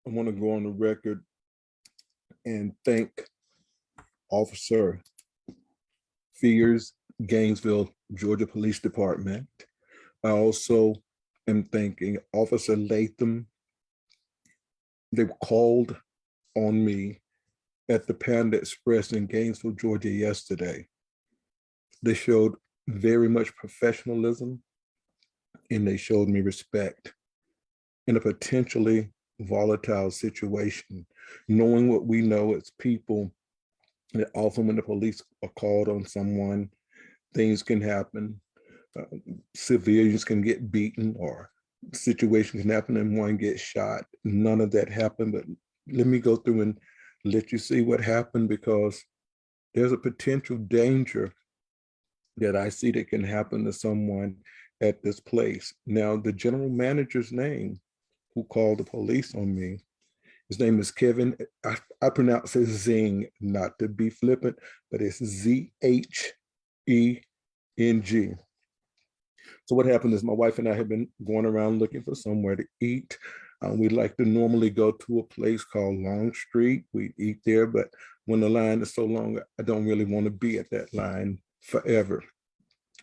I want to go on the record and thank Officer Fears, Gainesville, Georgia Police Department. I also am thanking Officer Latham. They were called on me at the Panda Express in Gainesville, Georgia yesterday. They showed very much professionalism and they showed me respect in a potentially volatile situation, knowing what we know as people, that often when the police are called on someone, things can happen. Civilians can get beaten or situations can happen and one gets shot. None of that happened, but let me go through and let you see what happened, because there's a potential danger that I see that can happen to someone at this place. Now, the general manager's name who called the police on me, his name is Kevin. I pronounce it Zing, not to be flippant, but it's Z-H-E-N-G. So what happened is my wife and I have been going around looking for somewhere to eat. We like to normally go to a place called Long Street. We eat there, but when the line is so long, I don't really want to be at that line forever.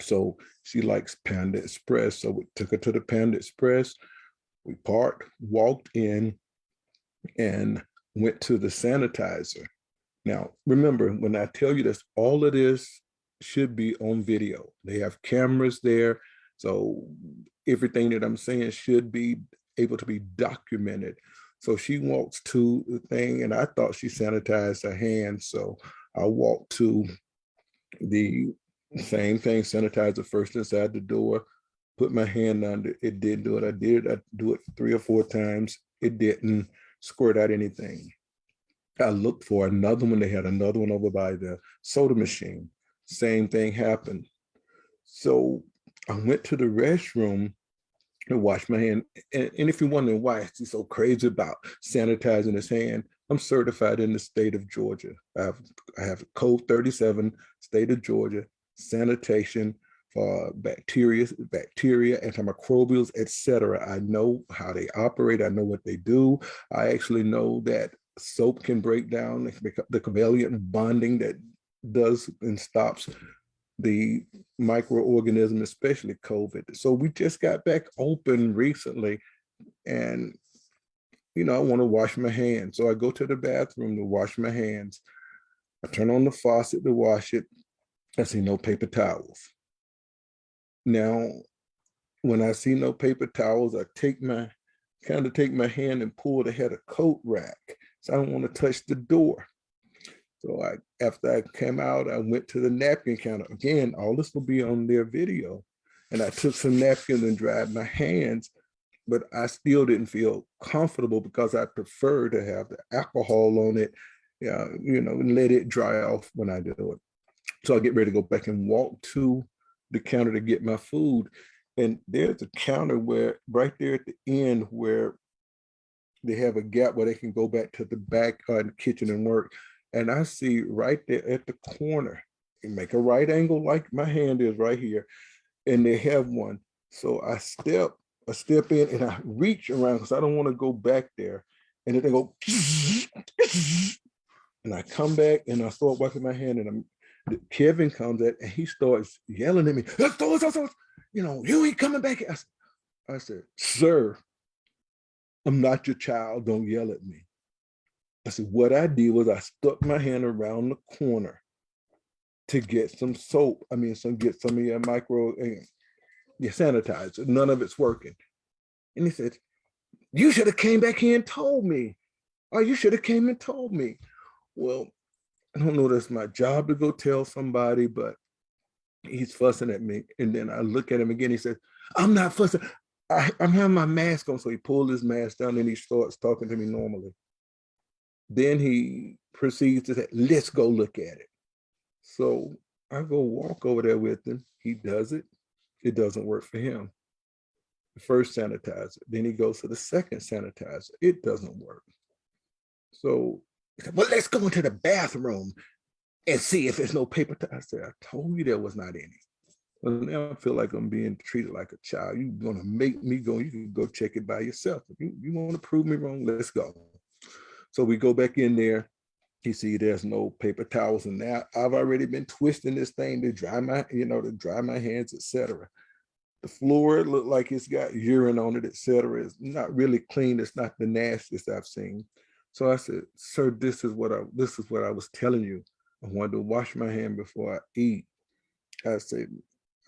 So she likes Panda Express. So we took her to the Panda Express. We parked, walked in, and went to the sanitizer. Now, remember, when I tell you this, all of this should be on video. They have cameras there. So everything that I'm saying should be able to be documented. So she walks to the thing, and I thought she sanitized her hands. So I walked to the same thing, sanitizer first inside the door, put my hand under it, didn't do it. I do it 3 or 4 times. It didn't squirt out anything. I looked for another one. They had another one over by the soda machine. Same thing happened. So I went to the restroom and washed my hand. And if you're wondering why he's so crazy about sanitizing his hand, I'm certified in the state of Georgia. I have code 37, state of Georgia, sanitation for bacteria, antimicrobials, etc. I know how they operate. I know what they do. I actually know that soap can break down the covalent bonding that does and stops the microorganism, especially COVID. So we just got back open recently, and I want to wash my hands. So I go to the bathroom to wash my hands. I turn on the faucet to wash it. I see no paper towels. Now, when I see no paper towels, I take my hand and pull it ahead of coat rack. So I don't want to touch the door. So after I came out, I went to the napkin counter. Again, all this will be on their video. And I took some napkins and dried my hands, but I still didn't feel comfortable because I prefer to have the alcohol on it, and let it dry off when I do it. So I get ready to go back and walk to the counter to get my food. And there's a counter where right there at the end where they have a gap where they can go back to the back of the kitchen and work. And I see right there at the corner, you make a right angle like my hand is right here, and they have one. So I step in and I reach around because I don't want to go back there. And then they go, and I come back and I start wiping my hand, and Kevin comes at and he starts yelling at me, you ain't coming back. I said, sir, I'm not your child. Don't yell at me. I said, what I did was I stuck my hand around the corner to get some soap. Get some of your your sanitizer. None of it's working. And he said, you should have came back here and told me. Or you should have came and told me. Well, I don't know, that's my job to go tell somebody, but he's fussing at me. And then I look at him again. He says, I'm not fussing. I'm having my mask on. So he pulled his mask down and he starts talking to me normally. Then he proceeds to say, let's go look at it. So I go walk over there with him. He does it. It doesn't work for him. The first sanitizer. Then he goes to the second sanitizer. It doesn't work. So he said, well, let's go into the bathroom and see if there's no paper towel. I said, I told you there was not any. Well, now I feel like I'm being treated like a child. You're going to make me go. You can go check it by yourself. If you want to prove me wrong, let's go. So we go back in there. You see, there's no paper towels, and now I've already been twisting this thing to dry my, to dry my hands, etc. The floor looked like it's got urine on it, etc. It's not really clean. It's not the nastiest I've seen. So I said, "Sir, this is what I was telling you. I wanted to wash my hand before I eat." I said,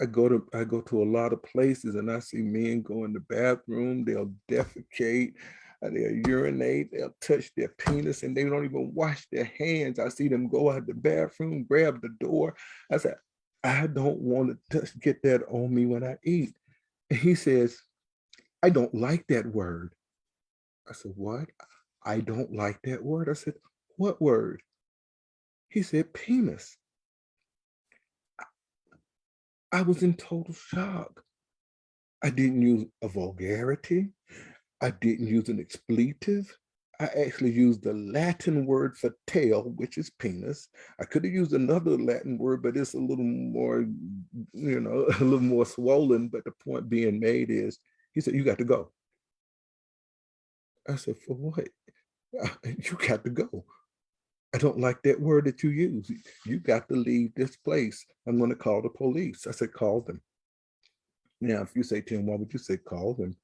I go to a lot of places and I see men go in the bathroom, they'll defecate, they'll urinate, they'll touch their penis, and they don't even wash their hands. I see them go out the bathroom, grab the door. I said, I don't want to get that on me when I eat. And he says, I don't like that word. I said, what? I don't like that word. I said, what word? He said, penis. I was in total shock. I didn't use a vulgarity. I didn't use an expletive. I actually used the Latin word for tail, which is penis. I could have used another Latin word, but it's a little more, a little more swollen. But the point being made is, he said, you got to go. I said, for what? You got to go. I don't like that word that you use. You got to leave this place. I'm going to call the police. I said, call them. Now, if you say, Tim, why would you say call them?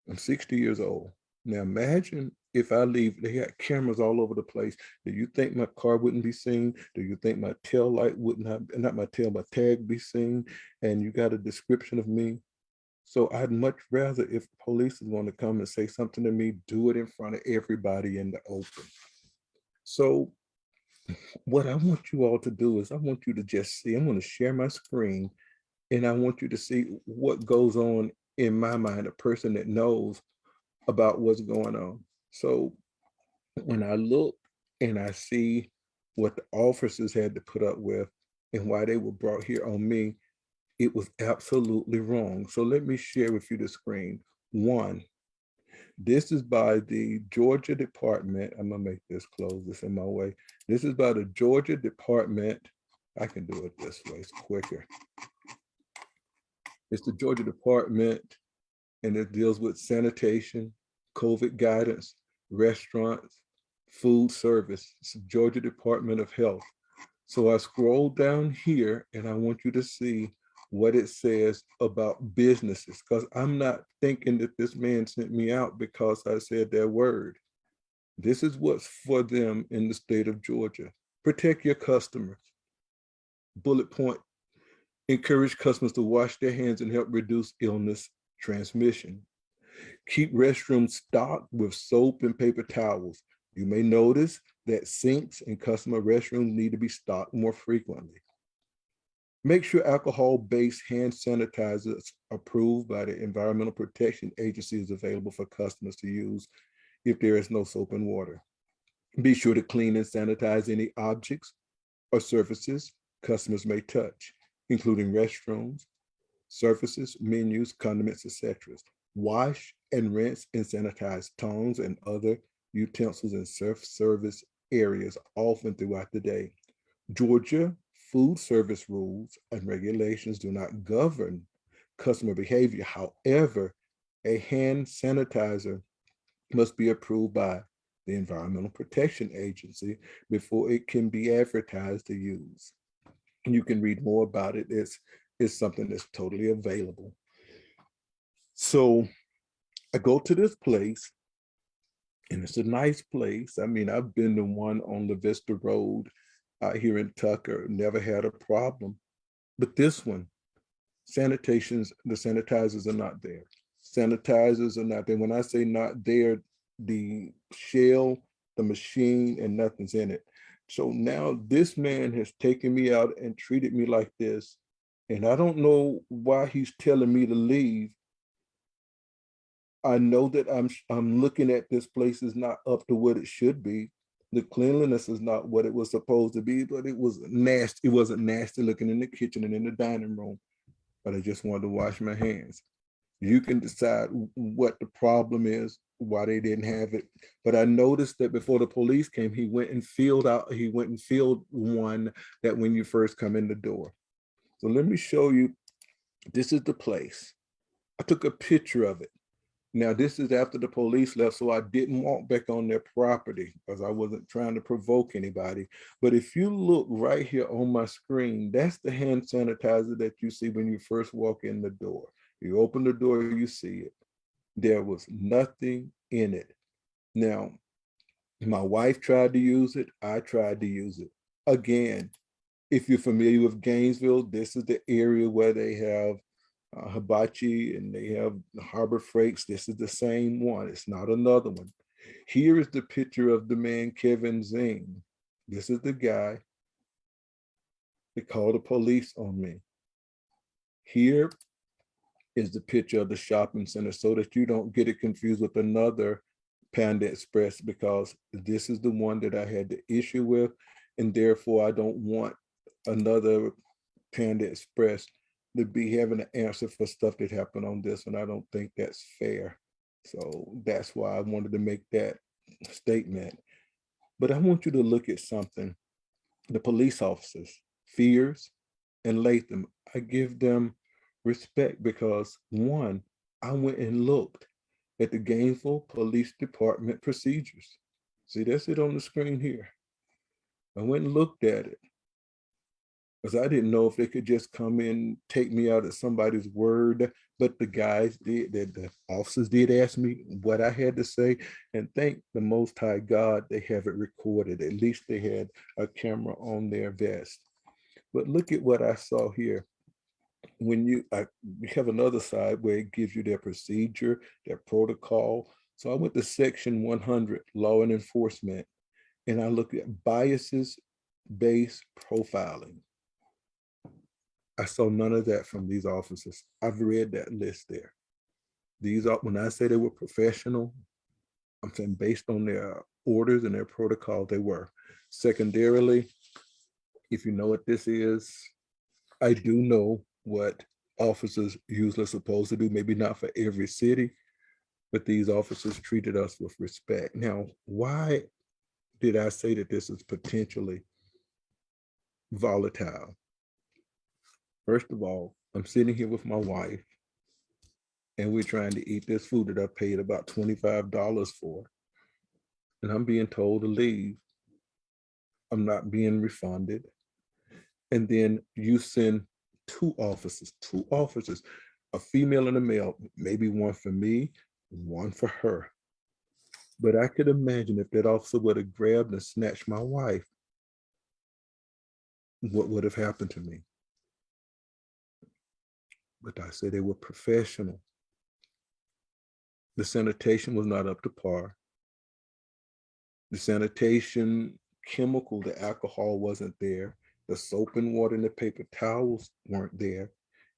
I'm 60 years old. Now imagine if I leave, they got cameras all over the place. Do you think my car wouldn't be seen? Do you think my tail light wouldn't have, not my tail, my tag be seen? And you got a description of me. So I'd much rather, if police is going to come and say something to me, do it in front of everybody in the open. So what I want you all to do is I want you to just see, I'm going to share my screen and I want you to see what goes on in my mind, a person that knows about what's going on. So when I look and I see what the officers had to put up with and why they were brought here on me, it was absolutely wrong. So let me share with you the screen. One, this is by the Georgia Department. I'm gonna make this close, this in my way. This is by the Georgia Department. I can do it this way, it's quicker. It's the Georgia Department, and it deals with sanitation, COVID guidance, restaurants, food service. It's the Georgia Department of Health. So I scroll down here and I want you to see what it says about businesses, because I'm not thinking that this man sent me out because I said their word. This is what's for them in the state of Georgia. Protect your customers. Bullet point, encourage customers to wash their hands and help reduce illness transmission. Keep restrooms stocked with soap and paper towels. You may notice that sinks in customer restrooms need to be stocked more frequently. Make sure alcohol-based hand sanitizers approved by the Environmental Protection Agency is available for customers to use if there is no soap and water. Be sure to clean and sanitize any objects or surfaces customers may touch, including restrooms, surfaces, menus, condiments, etc. Wash and rinse and sanitize tongs and other utensils in service areas often throughout the day. Georgia food service rules and regulations do not govern customer behavior. However, a hand sanitizer must be approved by the Environmental Protection Agency before it can be advertised to use. And you can read more about it. It's something that's totally available. So I go to this place, and it's a nice place. I mean, I've been to one on La Vista Road out here in Tucker, never had a problem. But this one, the sanitizers are not there. Sanitizers are not there. When I say not there, the shell, the machine, and nothing's in it. So now this man has taken me out and treated me like this. And I don't know why he's telling me to leave. I know that I'm looking at this place is not up to what it should be. The cleanliness is not what it was supposed to be, but it was nasty. It wasn't nasty looking in the kitchen and in the dining room, but I just wanted to wash my hands. You can decide what the problem is, why they didn't have it. But I noticed that before the police came, he went and filled one that when you first come in the door. So let me show you, this is the place. I took a picture of it. Now, this is after the police left, so I didn't walk back on their property because I wasn't trying to provoke anybody. But if you look right here on my screen, that's the hand sanitizer that you see when you first walk in the door. You open the door, you see it. There was nothing in it. Now, my wife tried to use it. I tried to use it. Again, if you're familiar with Gainesville, this is the area where they have hibachi and they have Harbor Freights. This is the same one. It's not another one. Here is the picture of the man, Kevin Zing. This is the guy that called the police on me. Here is the picture of the shopping center so that you don't get it confused with another Panda Express, because this is the one that I had the issue with, and therefore I don't want another Panda Express to be having an answer for stuff that happened on this, and I don't think that's fair. So that's why I wanted to make that statement. But I want you to look at something. The police officers, Fears and Latham, I give them respect because one, I went and looked at the Gainesville Police Department procedures. See, that's it on the screen here. I went and looked at it because I didn't know if they could just come in, take me out of somebody's word. But the guys did, the officers did ask me what I had to say. And thank the Most High God, they have it recorded. At least they had a camera on their vest. But look at what I saw here. When you have another side where it gives you their procedure, their protocol. So I went to section 100, law and enforcement, and I looked at biases based profiling. I saw none of that from these officers. I've read that list there. These are, when I say they were professional, I'm saying based on their orders and their protocol, they were. Secondarily, if you know what this is, I do know what officers usually supposed to do, maybe not for every city, but these officers treated us with respect. Now, why did I say that this is potentially volatile? First of all, I'm sitting here with my wife and we're trying to eat this food that I paid about $25 for. And I'm being told to leave. I'm not being refunded. And then you send two officers, a female and a male, maybe one for me, one for her. But I could imagine if that officer would have grabbed and snatched my wife, what would have happened to me? But I said they were professional. The sanitation was not up to par. The sanitation chemical, the alcohol wasn't there. The soap and water and the paper towels weren't there.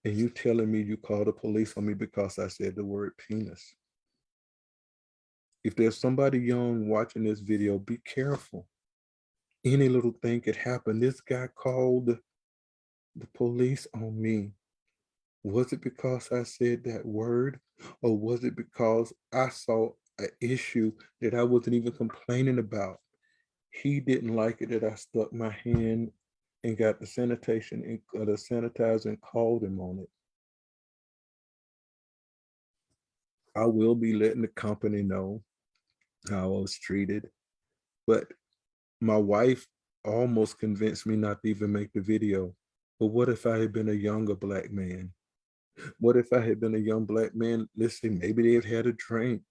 And you telling me you called the police on me because I said the word penis. If there's somebody young watching this video, be careful. Any little thing could happen. This guy called the police on me. Was it because I said that word? Or was it because I saw an issue that I wasn't even complaining about? He didn't like it that I stuck my hand and got the sanitation and the sanitizer and called him on it. I will be letting the company know how I was treated. But my wife almost convinced me not to even make the video. But what if I had been a younger Black man? What if I had been a young Black man? Listen, maybe they had had a drink,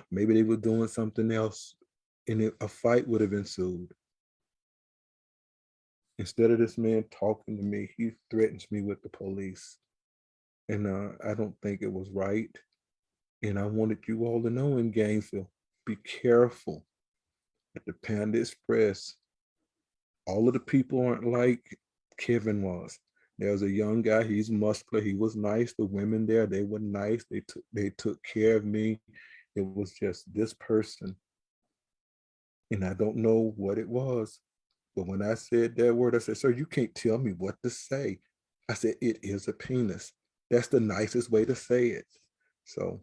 maybe they were doing something else, and a fight would have ensued. Instead of this man talking to me, he threatens me with the police. And I don't think it was right. And I wanted you all to know in Gainesville, be careful at the Panda Express. All of the people aren't like Kevin was. There was a young guy, he's muscular, he was nice. The women there, they were nice. They took care of me. It was just this person. And I don't know what it was. But when I said that word, I said, sir, you can't tell me what to say. I said, it is a penis. That's the nicest way to say it. So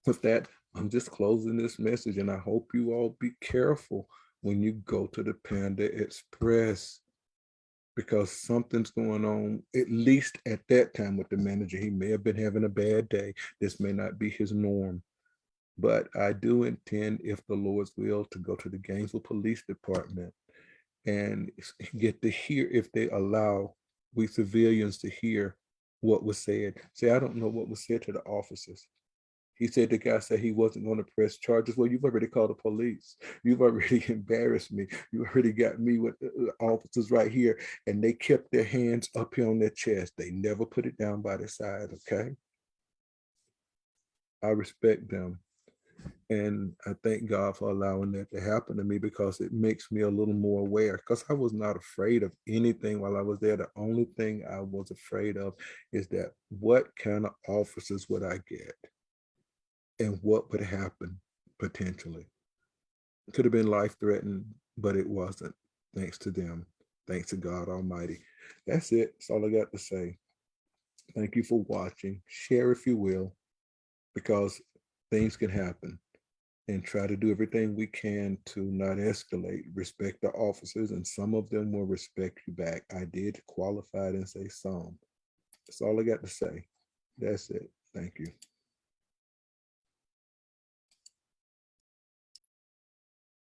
with that, I'm just closing this message, and I hope you all be careful when you go to the Panda Express, because something's going on, at least at that time with the manager. He may have been having a bad day. This may not be his norm. But I do intend, if the Lord's will, to go to the Gainesville Police Department and get to hear, if they allow we civilians to hear what was said. Say, I don't know what was said to the officers. He said the guy said he wasn't going to press charges. Well, you've already called the police. You've already embarrassed me. You already got me with the officers right here. And they kept their hands up here on their chest. They never put it down by their side. Okay. I respect them. And I thank God for allowing that to happen to me, because it makes me a little more aware, because I was not afraid of anything while I was there. The only thing I was afraid of is that what kind of officers would I get and what would happen potentially. It could have been life threatening, but it wasn't. Thanks to them. Thanks to God Almighty. That's it. That's all I got to say. Thank you for watching. Share if you will, because things can happen. And try to do everything we can to not escalate. Respect the officers, and some of them will respect you back. I did qualify it and say some. That's all I got to say. That's it. Thank you.